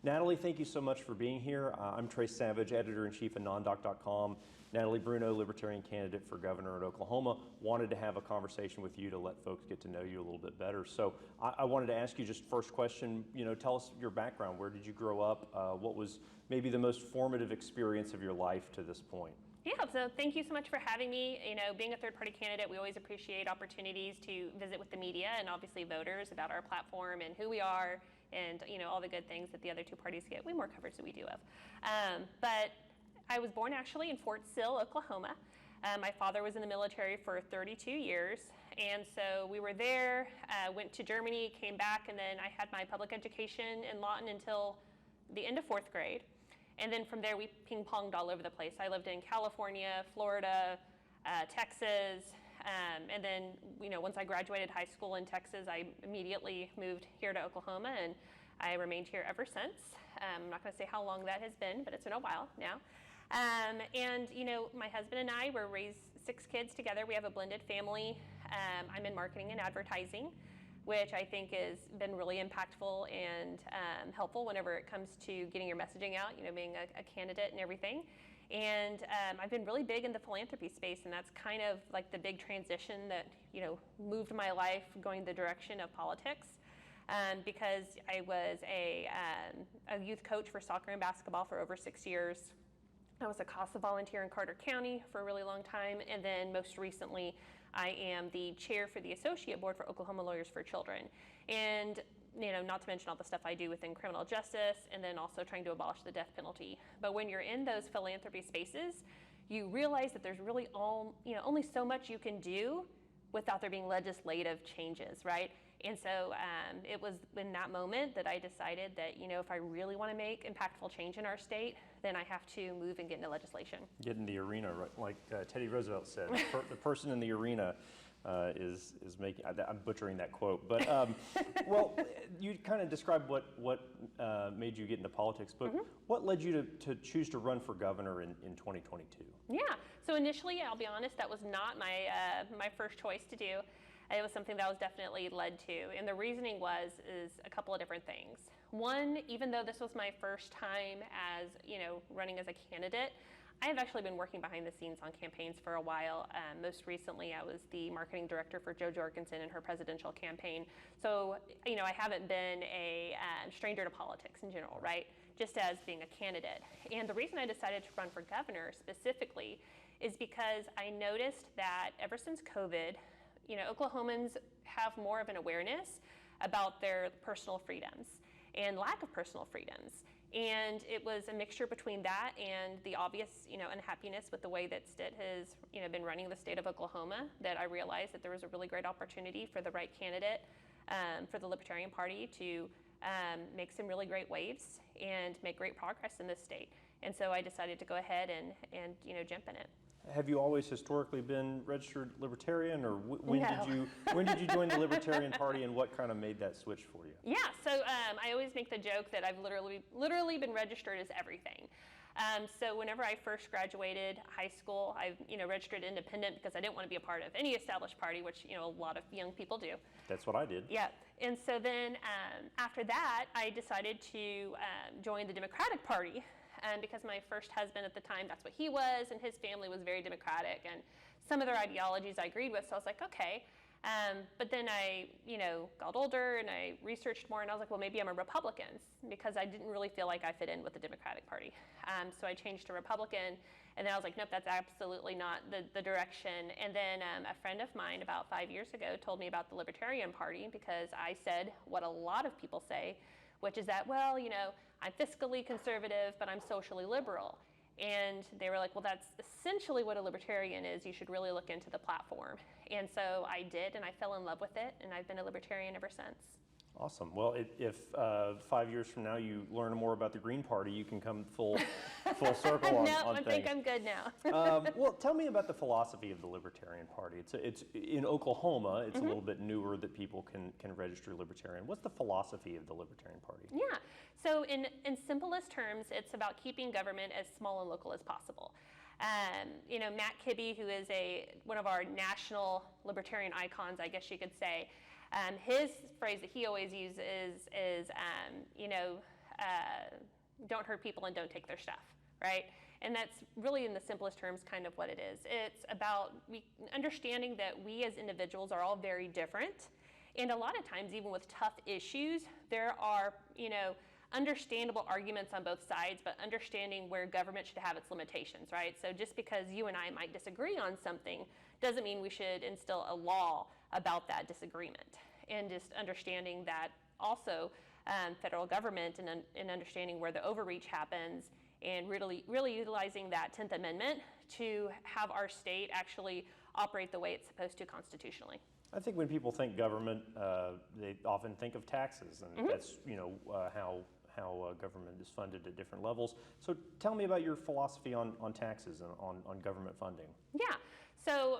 Natalie, thank you so much for being here. I'm Trace Savage, editor-in-chief of nondoc.com. Natalie Bruno, Libertarian candidate for governor in Oklahoma, wanted to have a conversation with you to let folks get to know you a little bit better. So I wanted to ask you just first question, tell us your background. Where did you grow up? What was maybe the most formative experience of your life to this point? Yeah, so thank you so much for having me. Being a third-party candidate, we always appreciate opportunities to visit with the media and obviously voters about our platform and who we are and all the good things that the other two parties get. Way more coverage than we do of. But I was born actually in Fort Sill, Oklahoma. My father was in the military for 32 years, and so we were there, went to Germany, came back, and then I had my public education in Lawton until the end of 4th grade. And then from there, we ping-ponged all over the place. I lived in California, Florida, Texas, and then, once I graduated high school in Texas, I immediately moved here to Oklahoma, and I remained here ever since. I'm not going to say how long that has been, but it's been a while now. My husband and I were raised 6 kids together. We have a blended family. I'm in marketing and advertising, which I think has been really impactful and helpful whenever it comes to getting your messaging out, being a candidate and everything. And I've been really big in the philanthropy space, and that's kind of like the big transition that, moved my life going the direction of politics. Because I was a youth coach for soccer and basketball for over 6 years. I was a CASA volunteer in Carter County for a really long time, and then most recently, I am the chair for the Associate Board for Oklahoma Lawyers for Children. And, not to mention all the stuff I do within criminal justice, and then also trying to abolish the death penalty. But when you're in those philanthropy spaces, you realize that there's really only so much you can do without there being legislative changes, right? And so it was in that moment that I decided that, if I really want to make impactful change in our state, then I have to move and get into legislation. Get in the arena, right? Like Teddy Roosevelt said, the person in the arena is making, I'm butchering that quote, but well, you kind of described what made you get into politics, but what led you to choose to run for governor in 2022? Yeah, so initially, I'll be honest, that was not my first choice to do. It was something that I was definitely led to, and the reasoning is a couple of different things. One, even though this was my first time as running as a candidate, I have actually been working behind the scenes on campaigns for a while. Most recently, I was the marketing director for Jo Jorgensen in her presidential campaign. So, I haven't been a stranger to politics in general, right? Just as being a candidate. And the reason I decided to run for governor specifically is because I noticed that ever since COVID, Oklahomans have more of an awareness about their personal freedoms and lack of personal freedoms. And it was a mixture between that and the obvious, unhappiness with the way that Stitt has, been running the state of Oklahoma, that I realized that there was a really great opportunity for the right candidate for the Libertarian Party to make some really great waves and make great progress in this state. And so I decided to go ahead and jump in it. Have you always historically been registered libertarian, or when did you join the Libertarian Party, and what kind of made that switch for you? Yeah, so I always make the joke that I've literally been registered as everything. So whenever I first graduated high school, I registered independent because I didn't want to be a part of any established party, which a lot of young people do. That's what I did. Yeah, and so then after that, I decided to join the Democratic Party. Because my first husband at the time, that's what he was, and his family was very Democratic, and some of their ideologies I agreed with, so I was like, okay. But then I, got older, and I researched more, and I was like, well, maybe I'm a Republican, because I didn't really feel like I fit in with the Democratic Party. So I changed to Republican, and then I was like, nope, that's absolutely not the direction. And then a friend of mine about 5 years ago told me about the Libertarian Party, because I said what a lot of people say, which is that, well, I'm fiscally conservative, but I'm socially liberal. And they were like, well, that's essentially what a libertarian is. You should really look into the platform. And so I did, and I fell in love with it, and I've been a libertarian ever since. Awesome. Well, if 5 years from now you learn more about the Green Party, you can come full circle on I things. think I'm good now. Well, tell me about the philosophy of the Libertarian Party. It's in Oklahoma. It's a little bit newer that people can register Libertarian. What's the philosophy of the Libertarian Party? Yeah. So in simplest terms, it's about keeping government as small and local as possible. Matt Kibbe, who is one of our national libertarian icons, I guess you could say, his phrase that he always uses is don't hurt people and don't take their stuff, right? And that's really, in the simplest terms, kind of what it is. It's about understanding that we as individuals are all very different. And a lot of times, even with tough issues, there are, understandable arguments on both sides, but understanding where government should have its limitations, right? So just because you and I might disagree on something doesn't mean we should instill a law about that disagreement. And just understanding that also federal government and understanding where the overreach happens, and really utilizing that 10th Amendment to have our state actually operate the way it's supposed to constitutionally. I think when people think government, they often think of taxes, and that's how government is funded at different levels. So tell me about your philosophy on taxes and on government funding. Yeah, so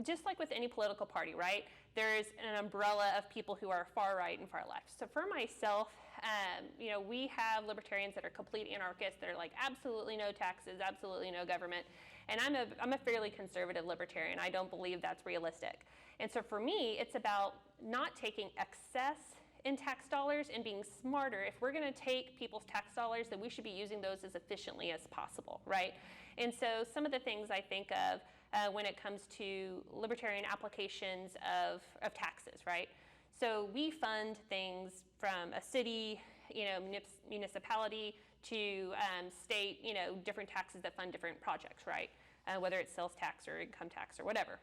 just like with any political party, right, there's an umbrella of people who are far right and far left. So for myself, we have libertarians that are complete anarchists. They're like, absolutely no taxes, absolutely no government. And I'm a fairly conservative libertarian. I don't believe that's realistic. And so for me, it's about not taking excess in tax dollars and being smarter. If we're going to take people's tax dollars, then we should be using those as efficiently as possible, right? And so some of the things I think of when it comes to libertarian applications of taxes, right? So we fund things from a city, municipality to state, different taxes that fund different projects, right? Whether it's sales tax or income tax or whatever.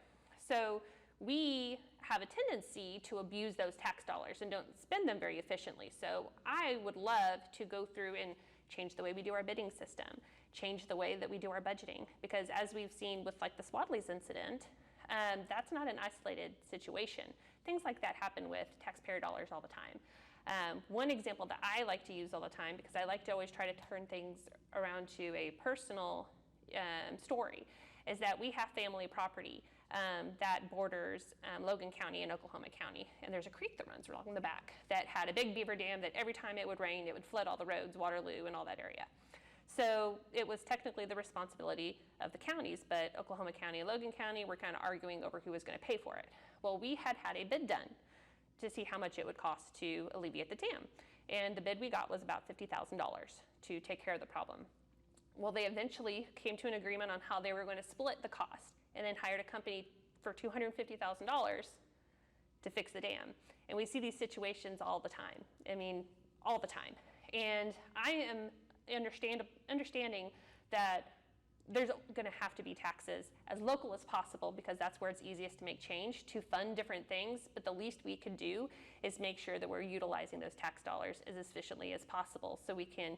So we have a tendency to abuse those tax dollars and don't spend them very efficiently. So I would love to go through and change the way we do our bidding system, change the way that we do our budgeting, because as we've seen with like the Swadley's incident, that's not an isolated situation. Things like that happen with taxpayer dollars all the time. One example that I like to use all the time, because I like to always try to turn things around to a personal story, is that we have family property that borders Logan County and Oklahoma County. And there's a creek that runs along the back that had a big beaver dam that every time it would rain, it would flood all the roads, Waterloo, and all that area. So it was technically the responsibility of the counties, but Oklahoma County and Logan County were kind of arguing over who was going to pay for it. Well, we had a bid done to see how much it would cost to alleviate the dam. And the bid we got was about $50,000 to take care of the problem. Well, they eventually came to an agreement on how they were going to split the cost, and then hired a company for $250,000 to fix the dam. And we see these situations all the time. I mean, all the time. And I am understanding that there's going to have to be taxes as local as possible, because that's where it's easiest to make change, to fund different things. But the least we can do is make sure that we're utilizing those tax dollars as efficiently as possible, so we can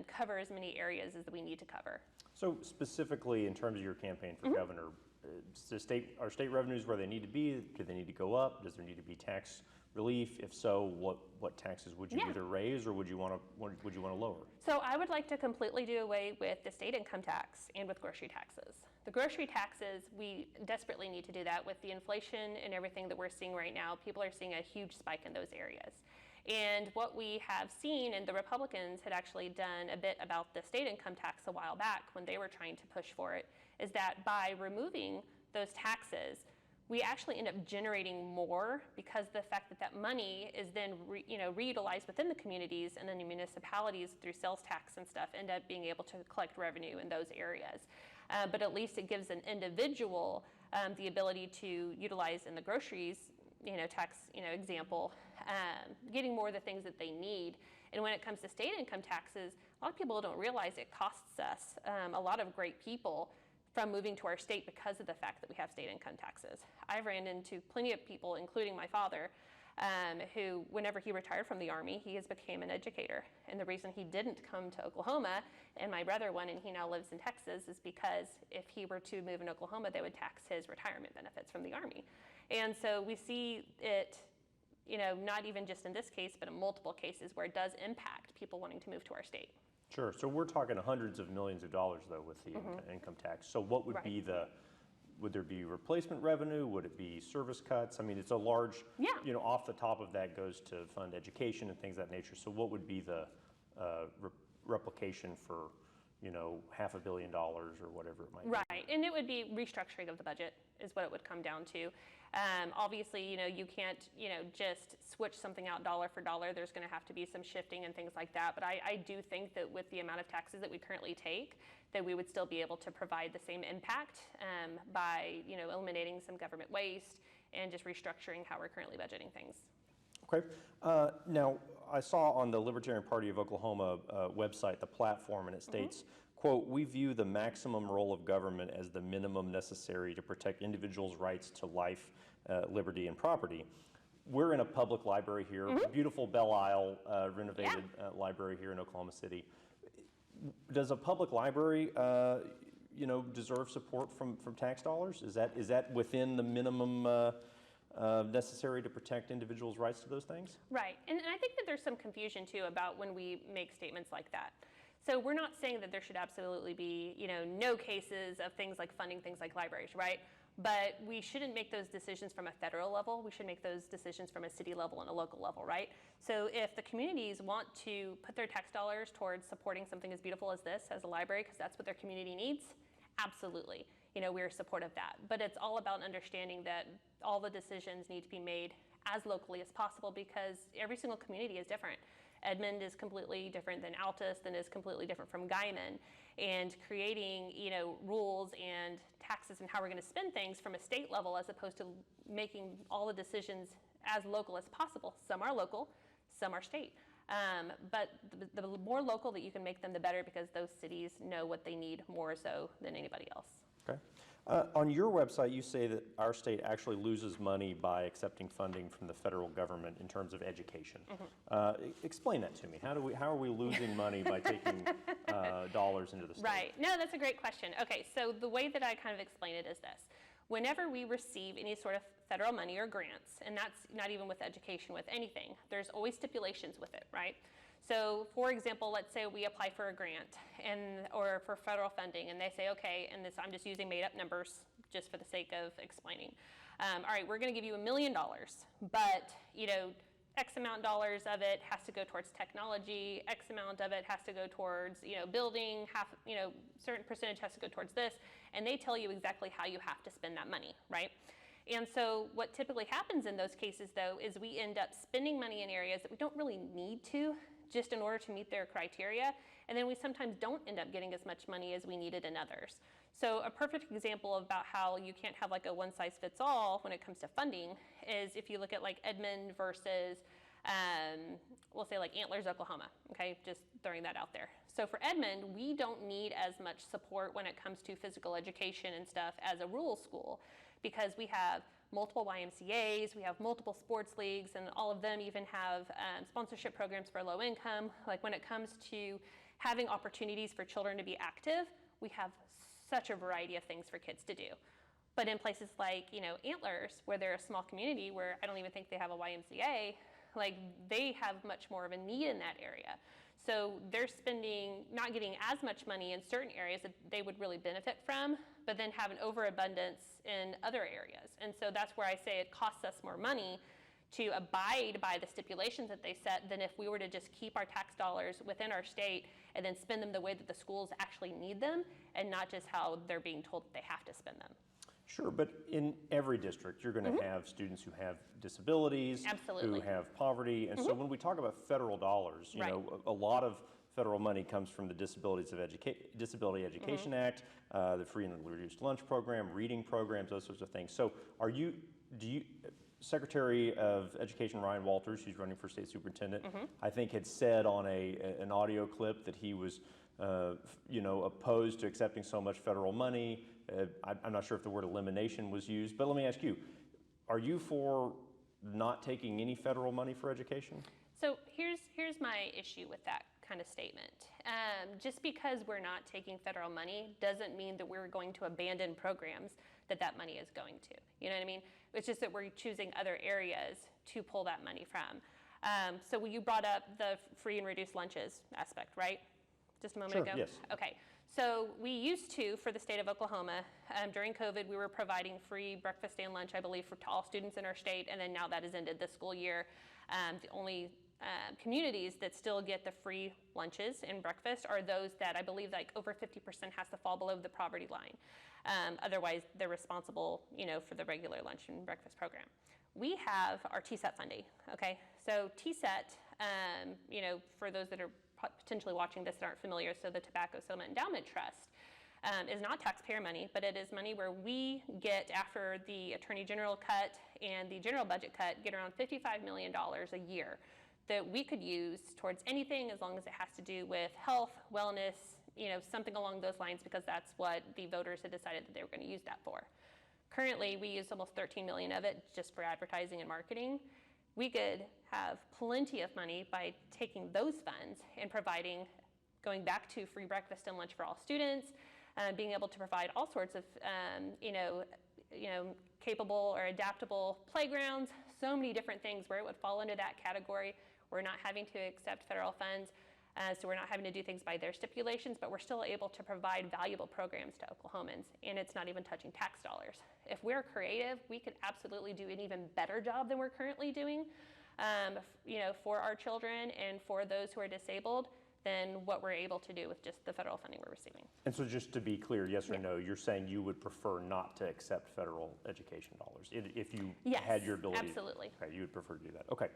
cover as many areas as we need to cover. So specifically in terms of your campaign for governor, are state revenues where they need to be? Do they need to go up? Does there need to be tax relief? If so, what taxes would you either raise, or would you want to lower? So I would like to completely do away with the state income tax and with grocery taxes. The grocery taxes, we desperately need to do that. With the inflation and everything that we're seeing right now, people are seeing a huge spike in those areas. And what we have seen, and the Republicans had actually done a bit about the state income tax a while back when they were trying to push for it, is that by removing those taxes, we actually end up generating more, because the fact that that money is then reutilized within the communities, and then the municipalities through sales tax and stuff end up being able to collect revenue in those areas. But at least it gives an individual the ability to utilize in the groceries tax example, getting more of the things that they need. And when it comes to state income taxes, a lot of people don't realize it costs us a lot of great people from moving to our state because of the fact that we have state income taxes. I've ran into plenty of people, including my father, who, whenever he retired from the Army, he has became an educator. And the reason he didn't come to Oklahoma, and my brother went, and he now lives in Texas, is because if he were to move in Oklahoma, they would tax his retirement benefits from the Army. And so we see it, not even just in this case, but in multiple cases where it does impact people wanting to move to our state. Sure. So we're talking hundreds of millions of dollars, though, with the income tax. So what would be would there be replacement revenue? Would it be service cuts? I mean, it's a large, off the top of that goes to fund education and things of that nature. So what would be the replication for $500 million or whatever it might be. Right, and it would be restructuring of the budget is what it would come down to. Obviously, you can't, just switch something out dollar for dollar. There's going to have to be some shifting and things like that. But I do think that with the amount of taxes that we currently take, that we would still be able to provide the same impact by, eliminating some government waste and just restructuring how we're currently budgeting things. Okay. Now, I saw on the Libertarian Party of Oklahoma website the platform, and it states, quote, "We view the maximum role of government as the minimum necessary to protect individuals' rights to life, liberty, and property." We're in a public library here, beautiful Belle Isle renovated library here in Oklahoma City. Does a public library, deserve support from tax dollars? Is that within the minimum necessary to protect individuals' rights to those things? Right, and I think that there's some confusion too about when we make statements like that. So we're not saying that there should absolutely be, no cases of things like funding things like libraries, right? But we shouldn't make those decisions from a federal level. We should make those decisions from a city level and a local level, right? So if the communities want to put their tax dollars towards supporting something as beautiful as this, as a library, because that's what their community needs, absolutely. We're supportive of that. But it's all about understanding that all the decisions need to be made as locally as possible because every single community is different. Edmond is completely different than Altus, and is completely different from Guyman. And creating, rules and taxes and how we're going to spend things from a state level as opposed to making all the decisions as local as possible. Some are local, some are state. But the more local that you can make them, the better because those cities know what they need more so than anybody else. Okay. On your website, you say that our state actually loses money by accepting funding from the federal government in terms of education. Explain that to me. How are we losing money by taking dollars into the state? Right. No, that's a great question. Okay, so the way that I kind of explain it is this. Whenever we receive any sort of federal money or grants, and that's not even with education, with anything, there's always stipulations with it, right? So, for example, let's say we apply for a grant or for federal funding, and they say, okay, and this I'm just using made-up numbers just for the sake of explaining. All right, we're going to give you $1 million, but X amount dollars of it has to go towards technology. X amount of it has to go towards building. Certain percentage has to go towards this, and they tell you exactly how you have to spend that money, right? And so what typically happens in those cases, though, is we end up spending money in areas that we don't really need to, just in order to meet their criteria, and then we sometimes don't end up getting as much money as we needed in others. So a perfect example about how you can't have like a one-size-fits-all when it comes to funding is if you look at like Edmond versus, we'll say like Antlers, Oklahoma, okay, just throwing that out there. So for Edmond, we don't need as much support when it comes to physical education and stuff as a rural school because we have multiple YMCAs, we have multiple sports leagues, and all of them even have sponsorship programs for low income. Like when it comes to having opportunities for children to be active, we have such a variety of things for kids to do. But in places like, Antlers, where they're a small community where I don't even think they have a YMCA, like they have much more of a need in that area. So they're not getting as much money in certain areas that they would really benefit from, but then have an overabundance in other areas. And so that's where I say it costs us more money to abide by the stipulations that they set than if we were to just keep our tax dollars within our state and then spend them the way that the schools actually need them and not just how they're being told that they have to spend them. Sure, but in every district, you're going to have students who have disabilities, Absolutely. who have poverty, and so when we talk about federal dollars, Right. A lot of federal money comes from the Disability Education Act, the free and reduced lunch program, reading programs, those sorts of things. So Secretary of Education Ryan Walters, who's running for state superintendent, I think had said on an audio clip that he was opposed to accepting so much federal money. I'm not sure if the word elimination was used, but let me ask you, are you for not taking any federal money for education? So here's my issue with that kind of statement. Just because we're not taking federal money doesn't mean that we're going to abandon programs that money is going to. You know what I mean? It's just that we're choosing other areas to pull that money from. So you brought up the free and reduced lunches aspect, right? Just a moment ago? Yes. Okay. So we used to, for the state of Oklahoma, during COVID, we were providing free breakfast and lunch, I believe, to all students in our state, and then now that has ended this school year. The only communities that still get the free lunches and breakfast are those that I believe like over 50% has to fall below the poverty line. Otherwise, they're responsible, for the regular lunch and breakfast program. We have our TSET funding, okay? So TSET, for those that are potentially watching this that aren't familiar, so the Tobacco Settlement Endowment Trust is not taxpayer money, but it is money where we get, after the Attorney General cut and the general budget cut, get around $55 million a year that we could use towards anything as long as it has to do with health, wellness, something along those lines, because that's what the voters had decided that they were going to use that for. Currently, we use almost $13 million of it just for advertising and marketing. We could have plenty of money by taking those funds and providing, going back to free breakfast and lunch for all students, being able to provide all sorts of, capable or adaptable playgrounds, so many different things where it would fall into that category. We're not having to accept federal funds, so we're not having to do things by their stipulations, but we're still able to provide valuable programs to Oklahomans, and it's not even touching tax dollars. If we're creative, we could absolutely do an even better job than we're currently doing, for our children and for those who are disabled than what we're able to do with just the federal funding we're receiving. And so just to be clear, yes or no, you're saying you would prefer not to accept federal education dollars if you had your ability? Absolutely. Okay, you would prefer to do that. Okay.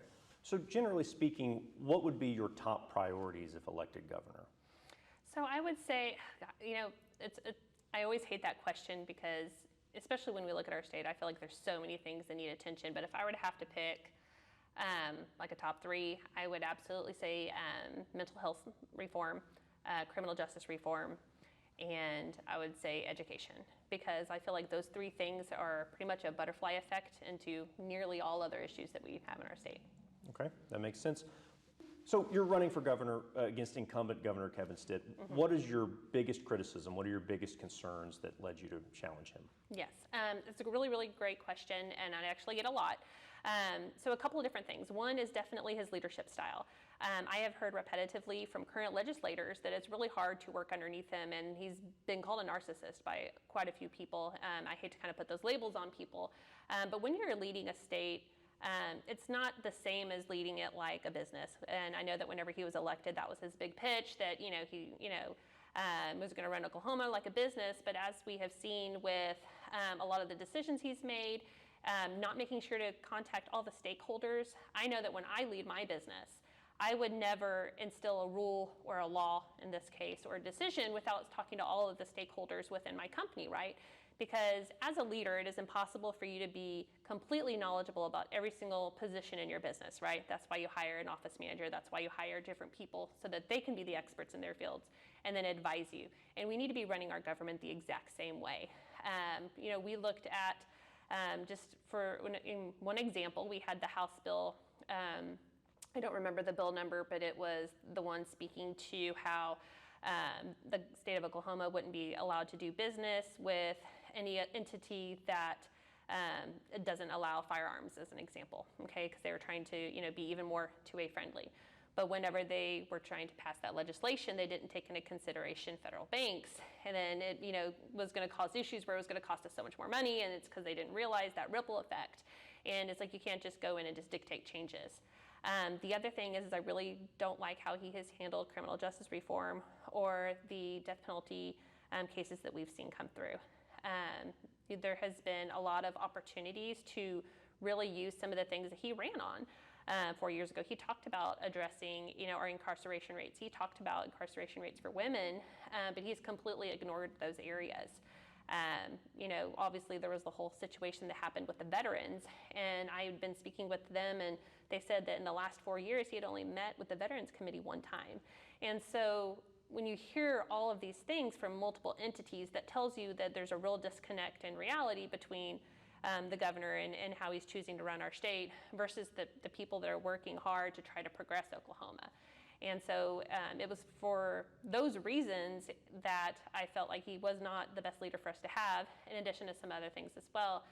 So generally speaking, what would be your top priorities if elected governor? So I would say, I always hate that question because, especially when we look at our state, I feel like there's so many things that need attention. But if I were to have to pick like a top three, I would absolutely say mental health reform, criminal justice reform, and I would say education, because I feel like those three things are pretty much a butterfly effect into nearly all other issues that we have in our state. Okay, that makes sense. So you're running for governor against incumbent Governor Kevin Stitt. Mm-hmm. What is your biggest criticism? What are your biggest concerns that led you to challenge him? Yes, it's a really, really great question, and I actually get a lot. So a couple of different things. One is definitely his leadership style. I have heard repetitively from current legislators that it's really hard to work underneath him, and he's been called a narcissist by quite a few people. I hate to kind of put those labels on people, but when you're leading a state, it's not the same as leading it like a business. And I know that whenever he was elected, that was his big pitch, that he was going to run Oklahoma like a business. But as we have seen with a lot of the decisions he's made, not making sure to contact all the stakeholders, I know that when I lead my business, I would never instill a rule or a law in this case or a decision without talking to all of the stakeholders within my company, right? Because as a leader, it is impossible for you to be completely knowledgeable about every single position in your business, right? That's why you hire an office manager. That's why you hire different people so that they can be the experts in their fields and then advise you. And we need to be running our government the exact same way. We looked at, in one example, we had the House bill, I don't remember the bill number, but it was the one speaking to how the state of Oklahoma wouldn't be allowed to do business with any entity that doesn't allow firearms, as an example, okay? Because they were trying to, be even more two-way friendly. But whenever they were trying to pass that legislation, they didn't take into consideration federal banks. And then it, was going to cause issues where it was going to cost us so much more money, and it's because they didn't realize that ripple effect. And it's like you can't just go in and just dictate changes. The other thing is I really don't like how he has handled criminal justice reform or the death penalty cases that we've seen come through. There has been a lot of opportunities to really use some of the things that he ran on 4 years ago. He talked about addressing, our incarceration rates. He talked about incarceration rates for women, but he's completely ignored those areas. Obviously there was the whole situation that happened with the veterans, and I had been speaking with them, and they said that in the last 4 years he had only met with the Veterans Committee one time. And so when you hear all of these things from multiple entities, that tells you that there's a real disconnect in reality between the governor and how he's choosing to run our state versus the people that are working hard to try to progress Oklahoma. And so it was for those reasons that I felt like he was not the best leader for us to have, in addition to some other things as well,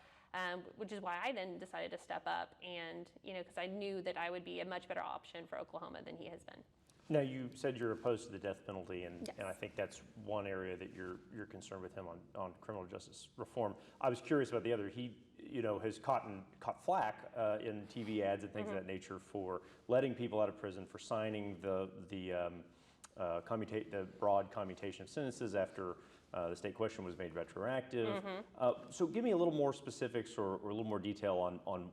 which is why I then decided to step up and, because I knew that I would be a much better option for Oklahoma than he has been. Now, you said you're opposed to the death penalty, and, yes. and I think that's one area that you're concerned with him on criminal justice reform. I was curious about the other. He has caught flack in TV ads and things of that nature for letting people out of prison for signing the broad commutation of sentences after the state question was made retroactive. So give me a little more specifics or a little more detail on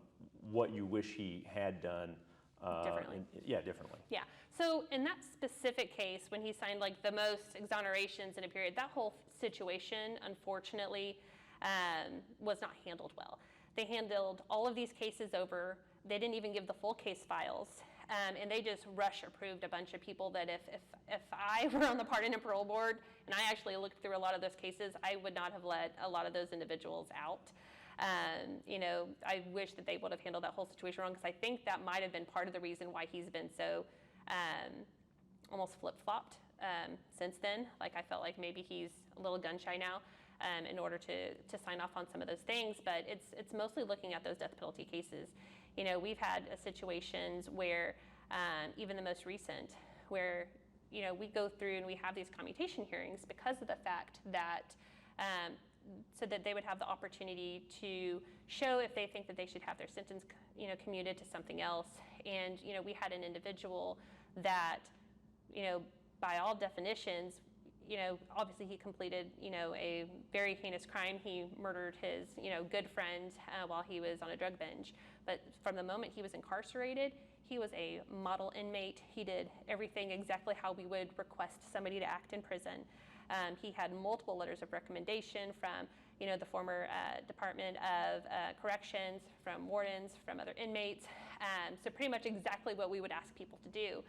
what you wish he had done Differently. Differently. Yeah. So in that specific case, when he signed like the most exonerations in a period, that whole situation, unfortunately, was not handled well. They handled all of these cases over. They didn't even give the full case files. And they just rush approved a bunch of people that if I were on the Pardon and Parole Board, and I actually looked through a lot of those cases, I would not have let a lot of those individuals out. I wish that they would have handled that whole situation wrong, because I think that might have been part of the reason why he's been so almost flip-flopped since then. Like, I felt like maybe he's a little gun-shy now in order to sign off on some of those things, but it's mostly looking at those death penalty cases. We've had situations where, even the most recent, where, we go through and we have these commutation hearings because of the fact that, so that they would have the opportunity to show if they think that they should have their sentence, commuted to something else. And, we had an individual that, by all definitions, obviously he completed, a very heinous crime. He murdered his, good friend while he was on a drug binge. But from the moment he was incarcerated, he was a model inmate. He did everything exactly how we would request somebody to act in prison. He had multiple letters of recommendation from, the former Department of Corrections, from wardens, from other inmates. So pretty much exactly what we would ask people to do.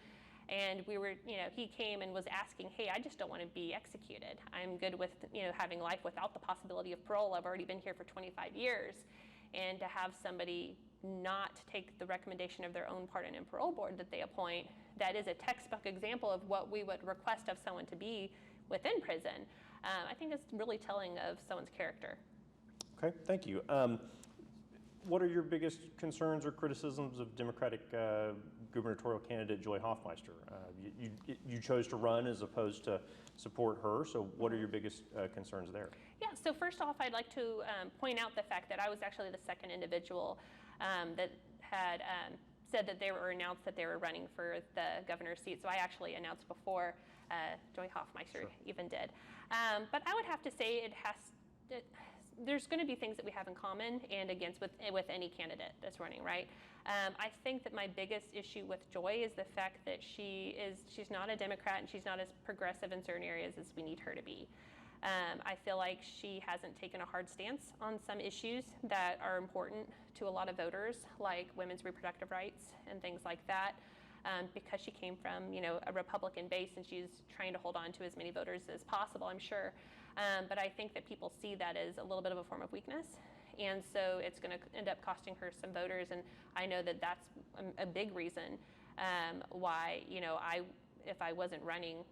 And we were, he came and was asking, hey, I just don't want to be executed. I'm good with, having life without the possibility of parole. I've already been here for 25 years. And to have somebody not take the recommendation of their own Pardon and Parole Board that they appoint, that is a textbook example of what we would request of someone to be within prison. I think it's really telling of someone's character. Okay, thank you. What are your biggest concerns or criticisms of Democratic gubernatorial candidate Joy Hoffmeister? You chose to run as opposed to support her, so what are your biggest concerns there? Yeah, so first off, I'd like to point out the fact that I was actually the second individual that had said that they were announced that they were running for the governor's seat. So I actually announced before Joy Hoffmeister even did. But I would have to say there's going to be things that we have in common and against with any candidate that's running, right? I think that my biggest issue with Joy is the fact that she's not a Democrat and she's not as progressive in certain areas as we need her to be. I feel like she hasn't taken a hard stance on some issues that are important to a lot of voters, like women's reproductive rights and things like that, because she came from, a Republican base and she's trying to hold on to as many voters as possible, I'm sure. But I think that people see that as a little bit of a form of weakness. And so it's going to end up costing her some voters. And I know that that's a big reason why, if I wasn't running,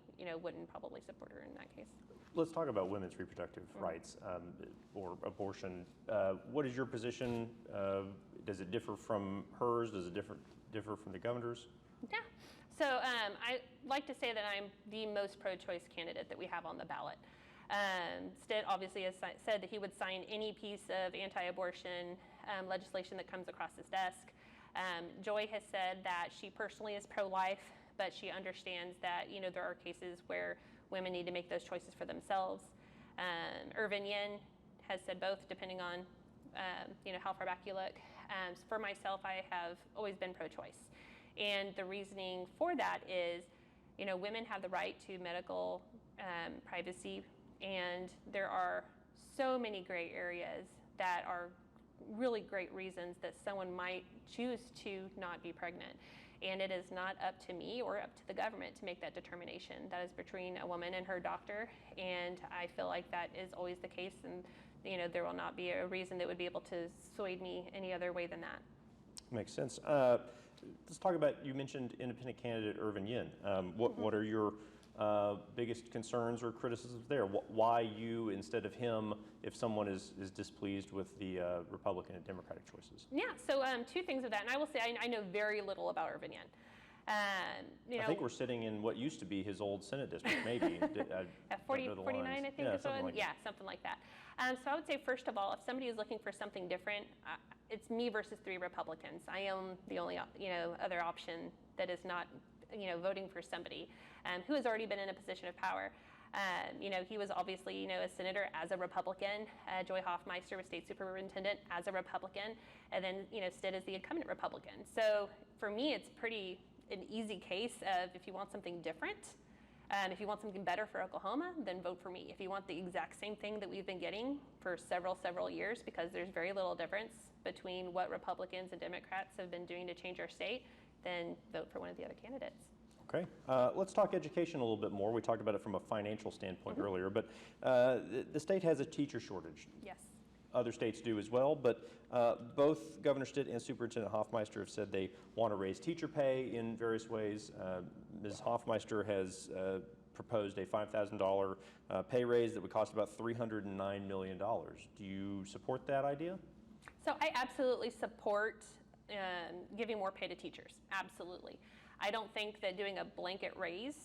wouldn't probably support her in that case. Let's talk about women's reproductive rights or abortion. What is your position? Does it differ from hers? Does it differ from the governor's? Yeah. So I like to say that I'm the most pro-choice candidate that we have on the ballot. Stitt obviously has said that he would sign any piece of anti-abortion legislation that comes across his desk. Joy has said that she personally is pro-life, but she understands that there are cases where women need to make those choices for themselves. Irvin Yin has said both, depending on how far back you look. For myself, I have always been pro-choice, and the reasoning for that is, women have the right to medical privacy. And there are so many gray areas that are really great reasons that someone might choose to not be pregnant. And it is not up to me or up to the government to make that determination. That is between a woman and her doctor. And I feel like that is always the case. And there will not be a reason that would be able to sway me any other way than that. Makes sense. Let's talk about, you mentioned independent candidate Irvin Yin. What are your biggest concerns or criticisms there? Why you instead of him if someone is displeased with the Republican and Democratic choices? Yeah, so two things of that. And I will say I know very little about Irvin Yin. You know, I think we're sitting in what used to be his old Senate district, maybe. at 49, I think Yeah, is something what, like yeah, something like that. So I would say, first of all, if somebody is looking for something different, it's me versus 3 Republicans. I am the only, other option that is not, voting for somebody who has already been in a position of power. He was obviously, a senator as a Republican. Joy Hoffmeister was state superintendent as a Republican, and then, stood as the incumbent Republican. So for me, it's pretty an easy case of if you want something different, if you want something better for Oklahoma, then vote for me. If you want the exact same thing that we've been getting for several years, because there's very little difference between what Republicans and Democrats have been doing to change our state, then vote for one of the other candidates. Okay, let's talk education a little bit more. We talked about it from a financial standpoint earlier, but the state has a teacher shortage. Yes. Other states do as well, but both Governor Stitt and Superintendent Hoffmeister have said they want to raise teacher pay in various ways. Ms. Hoffmeister has proposed a $5,000 pay raise that would cost about $309 million. Do you support that idea? So I absolutely support giving more pay to teachers, absolutely. I don't think that doing a blanket raise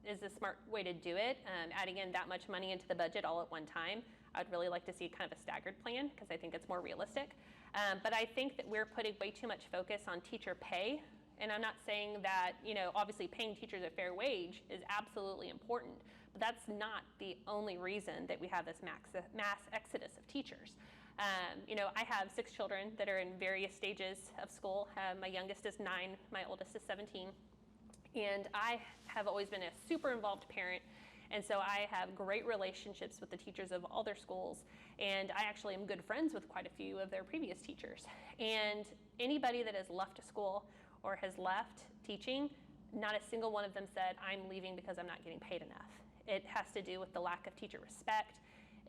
is a smart way to do it. Adding in that much money into the budget all at one time, I'd really like to see kind of a staggered plan because I think it's more realistic. But I think that we're putting way too much focus on teacher pay. And I'm not saying that, obviously paying teachers a fair wage is absolutely important, but that's not the only reason that we have this mass exodus of teachers. I have 6 children that are in various stages of school. My youngest is 9, my oldest is 17. And I have always been a super involved parent. And so I have great relationships with the teachers of all their schools. And I actually am good friends with quite a few of their previous teachers. And anybody that has left a school or has left teaching, not a single one of them said, I'm leaving because I'm not getting paid enough. It has to do with the lack of teacher respect.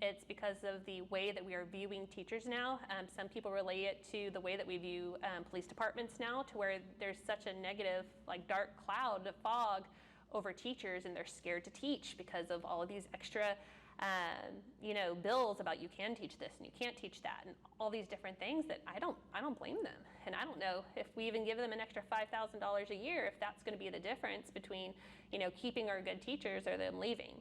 It's because of the way that we are viewing teachers now. Some people relate it to the way that we view police departments now, to where there's such a negative, dark cloud, fog over teachers, and they're scared to teach because of all of these extra, bills about you can teach this and you can't teach that, and all these different things that I don't blame them. And I don't know if we even give them an extra $5,000 a year, if that's going to be the difference between, keeping our good teachers or them leaving.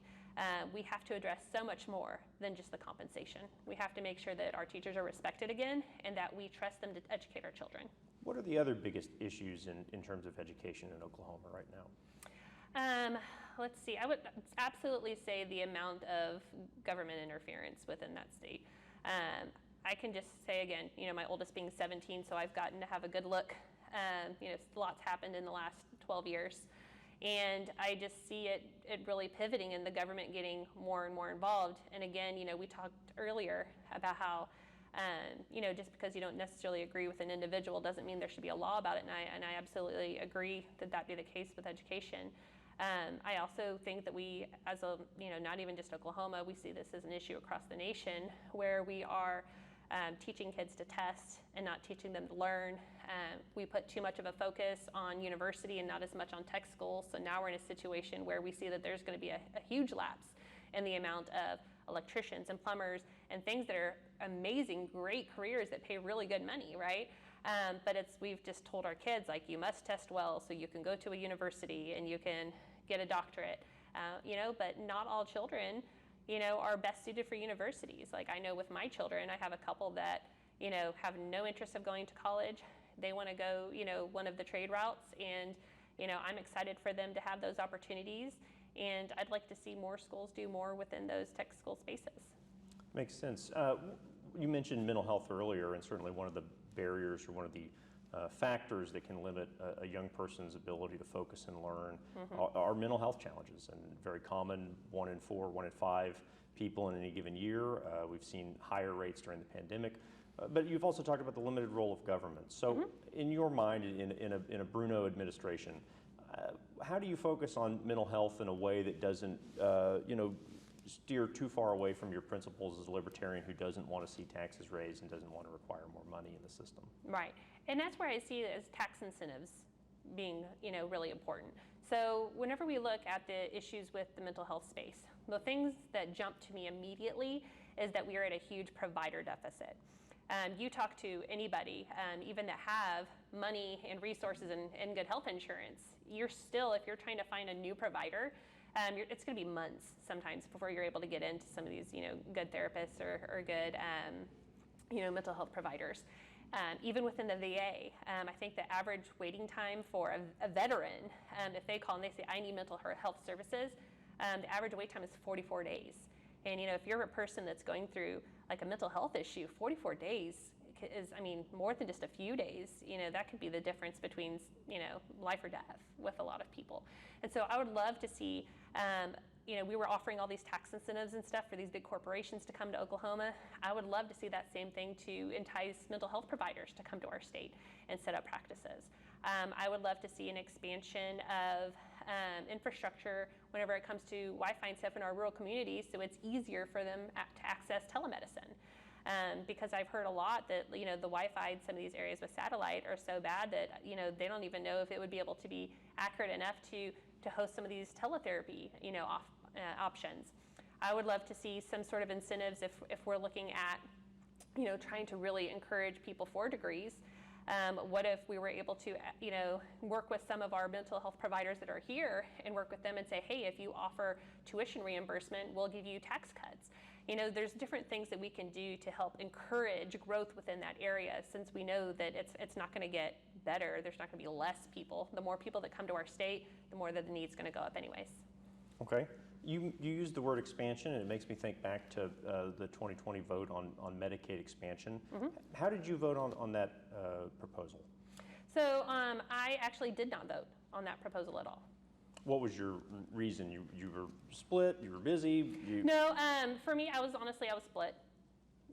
We have to address so much more than just the compensation. We have to make sure that our teachers are respected again and that we trust them to educate our children. What are the other biggest issues in terms of education in Oklahoma right now? Let's see, I would absolutely say the amount of government interference within that state. I can just say again, my oldest being 17, so I've gotten to have a good look. Lots happened in the last 12 years. And I just see it really pivoting and the government getting more and more involved. And again, we talked earlier about how, just because you don't necessarily agree with an individual doesn't mean there should be a law about it. And I absolutely agree that that be the case with education. I also think that we, as a, not even just Oklahoma, we see this as an issue across the nation where we are teaching kids to test and not teaching them to learn. We put too much of a focus on university and not as much on tech schools. So now we're in a situation where we see that there's going to be a huge lapse in the amount of electricians and plumbers and things that are amazing, great careers that pay really good money, right? But we've just told our kids, you must test well so you can go to a university and you can get a doctorate, but not all children, are best suited for universities. I know with my children, I have a couple that, have no interest of going to college. They want to go, one of the trade routes, and, I'm excited for them to have those opportunities, and I'd like to see more schools do more within those tech school spaces. Makes sense. You mentioned mental health earlier, and certainly one of the barriers or one of the factors that can limit a young person's ability to focus and learn are mental health challenges, and very common. 1 in 4, 1 in 5 people in any given year. We've seen higher rates during the pandemic, but you've also talked about the limited role of government. So in your mind, in a Bruno administration, how do you focus on mental health in a way that doesn't steer too far away from your principles as a libertarian who doesn't want to see taxes raised and doesn't want to require more money in the system? Right, and that's where I see it as tax incentives being, really important. So whenever we look at the issues with the mental health space, the things that jump to me immediately is that we are at a huge provider deficit. You talk to anybody, even that have money and resources and good health insurance, you're still, if you're trying to find a new provider, it's going to be months sometimes before you're able to get into some of these, good therapists or good, mental health providers. Even within the VA, I think the average waiting time for a veteran, if they call and they say, I need mental health services, the average wait time is 44 days. And, if you're a person that's going through like a mental health issue, 44 days is, more than just a few days. That could be the difference between, life or death with a lot of people. And so I would love to see, we were offering all these tax incentives and stuff for these big corporations to come to Oklahoma. I would love to see that same thing to entice mental health providers to come to our state and set up practices. I would love to see an expansion of infrastructure whenever it comes to Wi-Fi and stuff in our rural communities, so it's easier for them to access telemedicine. Because I've heard a lot that, the Wi-Fi in some of these areas with satellite are so bad that, they don't even know if it would be able to be accurate enough to host some of these teletherapy, options. I would love to see some sort of incentives if we're looking at, trying to really encourage people for degrees. What if we were able to, work with some of our mental health providers that are here and work with them and say, hey, if you offer tuition reimbursement, we'll give you tax cuts. There's different things that we can do to help encourage growth within that area, since we know that it's not going to get better. There's not going to be less people. The more people that come to our state, the more that the need's going to go up anyways. Okay. You used the word expansion, and it makes me think back to the 2020 vote on Medicaid expansion. Mm-hmm. How did you vote on that proposal? So I actually did not vote on that proposal at all. What was your reason? You were split? You were busy? No, for me, I was split.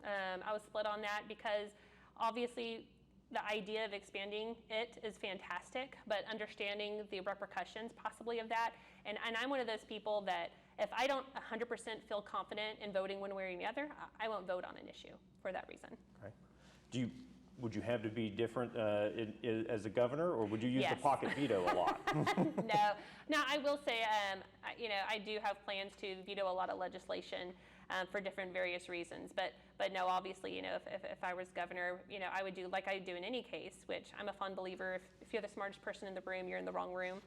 I was split on that because obviously the idea of expanding it is fantastic, but understanding the repercussions possibly of that. And I'm one of those people that if I don't 100% feel confident in voting one way or the other, I won't vote on an issue for that reason. Okay. Would you have to be different as a governor, or would you use Yes. the pocket veto a lot? No, I will say, I do have plans to veto a lot of legislation for different various reasons. But no, obviously, if I was governor, I would do like I do in any case, which I'm a fond believer. If you're the smartest person in the room, you're in the wrong room.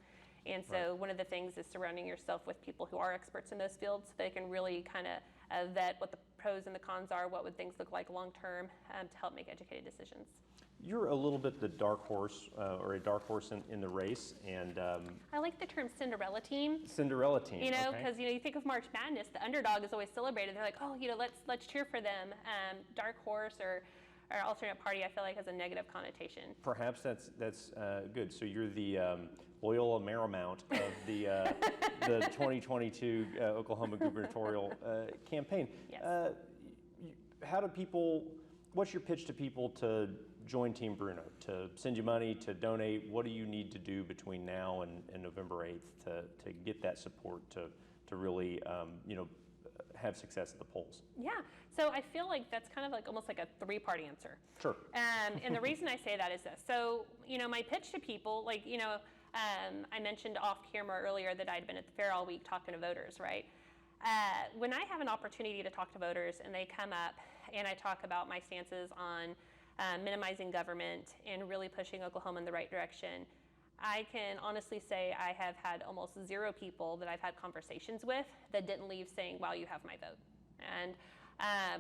And so One of the things is surrounding yourself with people who are experts in those fields, so they can really kind of vet what the pros and the cons are, what would things look like long term, to help make educated decisions. You're a little bit the dark horse, or a dark horse in the race, and I like the term Cinderella team. Cinderella team. Because you think of March Madness, the underdog is always celebrated. They're like, oh, let's cheer for them. Dark horse or alternate party, I feel like has a negative connotation. Perhaps that's good. So you're the Loyola Marymount of the 2022 Oklahoma gubernatorial campaign. Yes. What's your pitch to people to join Team Bruno, to send you money, to donate? What do you need to do between now and November 8th to get that support to really have success at the polls? Yeah, so I feel like that's kind of like almost like a three-part answer. Sure. And the reason I say that is this. So, my pitch to people, I mentioned off camera earlier that I'd been at the fair all week talking to voters, right? When I have an opportunity to talk to voters and they come up and I talk about my stances on minimizing government and really pushing Oklahoma in the right direction, I can honestly say I have had almost zero people that I've had conversations with that didn't leave saying, wow, you have my vote. And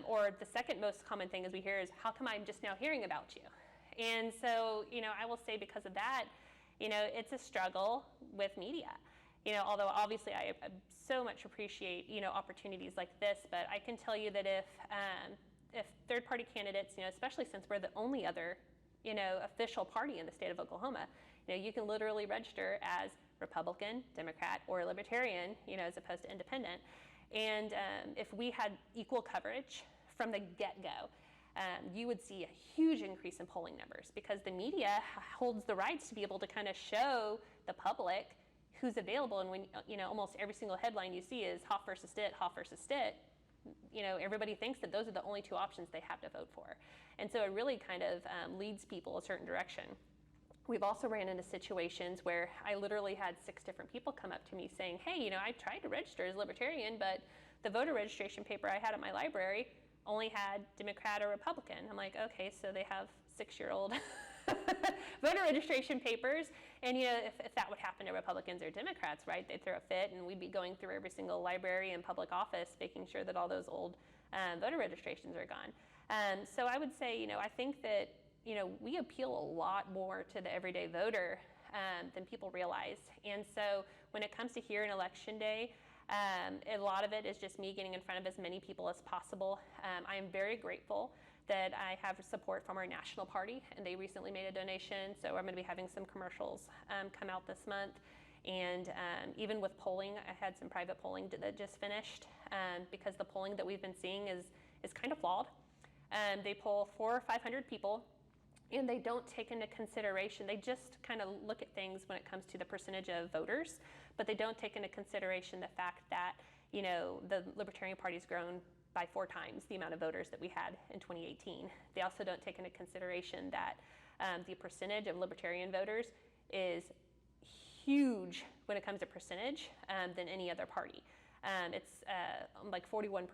or the second most common thing as we hear is, how come I'm just now hearing about you? And so, I will say because of that, it's a struggle with media. Although obviously I so much appreciate, opportunities like this, but I can tell you that if third-party candidates, especially since we're the only other, official party in the state of Oklahoma, you can literally register as Republican, Democrat, or Libertarian, as opposed to independent. And if we had equal coverage from the get-go, you would see a huge increase in polling numbers, because the media holds the rights to be able to kind of show the public who's available. And when, almost every single headline you see is Hoff versus Stitt, Hoff versus Stitt, everybody thinks that those are the only two options they have to vote for. And so it really kind of leads people a certain direction. We've also ran into situations where I literally had 6 different people come up to me saying, hey, I tried to register as Libertarian, but the voter registration paper I had at my library only had Democrat or Republican. I'm like, okay, so they have 6-year-old voter registration papers. And if that would happen to Republicans or Democrats, right, they'd throw a fit, and we'd be going through every single library and public office, making sure that all those old voter registrations are gone. So I would say, I think that, we appeal a lot more to the everyday voter than people realize. And so when it comes to here in Election Day, a lot of it is just me getting in front of as many people as possible. I am very grateful that I have support from our national party, and they recently made a donation, so I'm going to be having some commercials come out this month. And even with polling, I had some private polling that just finished, because the polling that we've been seeing is kind of flawed. They poll 400 or 500 people, and they don't take into consideration, they just kind of look at things when it comes to the percentage of voters, but they don't take into consideration the fact that, the Libertarian Party's grown by 4 times the amount of voters that we had in 2018. They also don't take into consideration that the percentage of Libertarian voters is huge when it comes to percentage than any other party. It's like 41%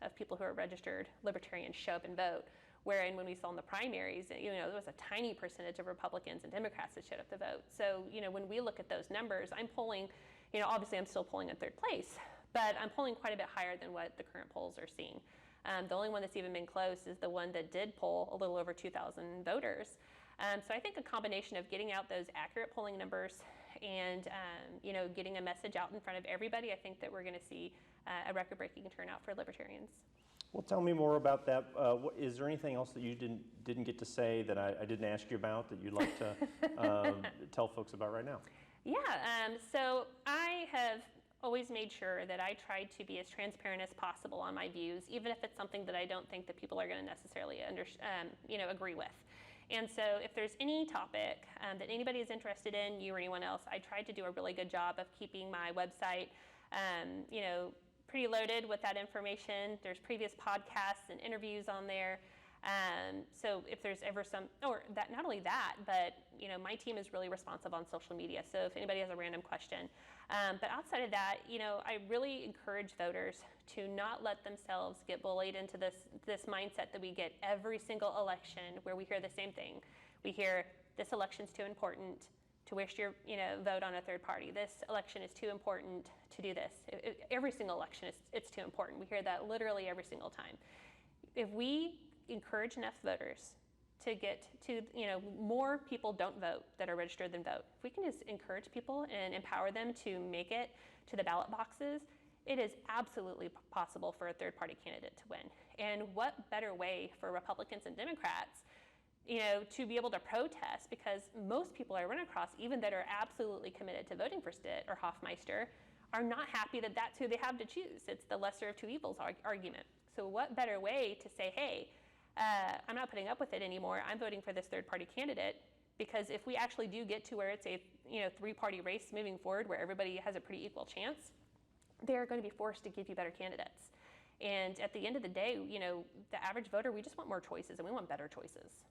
of people who are registered Libertarians show up and vote, wherein when we saw in the primaries, there was a tiny percentage of Republicans and Democrats that showed up to vote. So, when we look at those numbers, I'm polling, obviously I'm still polling in 3rd place, but I'm polling quite a bit higher than what the current polls are seeing. The only one that's even been close is the one that did poll a little over 2,000 voters. So I think a combination of getting out those accurate polling numbers and getting a message out in front of everybody, I think that we're going to see a record-breaking turnout for Libertarians. Well, tell me more about that. Is there anything else that you didn't get to say that I didn't ask you about that you'd like to tell folks about right now? Yeah, so I have always made sure that I tried to be as transparent as possible on my views, even if it's something that I don't think that people are going to necessarily agree with. And so if there's any topic that anybody is interested in, you or anyone else, I tried to do a really good job of keeping my website, pretty loaded with that information. There's previous podcasts and interviews on there. So if there's ever not only that, but my team is really responsive on social media. So if anybody has a random question, but outside of that, I really encourage voters to not let themselves get bullied into this mindset that we get every single election, where we hear the same thing. We hear this election's too important to waste your vote on a third party. This election is too important to do this. Every single election it's too important. We hear that literally every single time. If we encourage enough voters to get to, more people don't vote that are registered than vote. If we can just encourage people and empower them to make it to the ballot boxes, it is absolutely possible for a third party candidate to win. And what better way for Republicans and Democrats, to be able to protest, because most people I run across, even that are absolutely committed to voting for Stitt or Hoffmeister, are not happy that that's who they have to choose. It's the lesser of two evils argument. So what better way to say, hey, I'm not putting up with it anymore. I'm voting for this third-party candidate, because if we actually do get to where it's a 3-party race moving forward, where everybody has a pretty equal chance, they're going to be forced to give you better candidates. And at the end of the day, the average voter, we just want more choices, and we want better choices.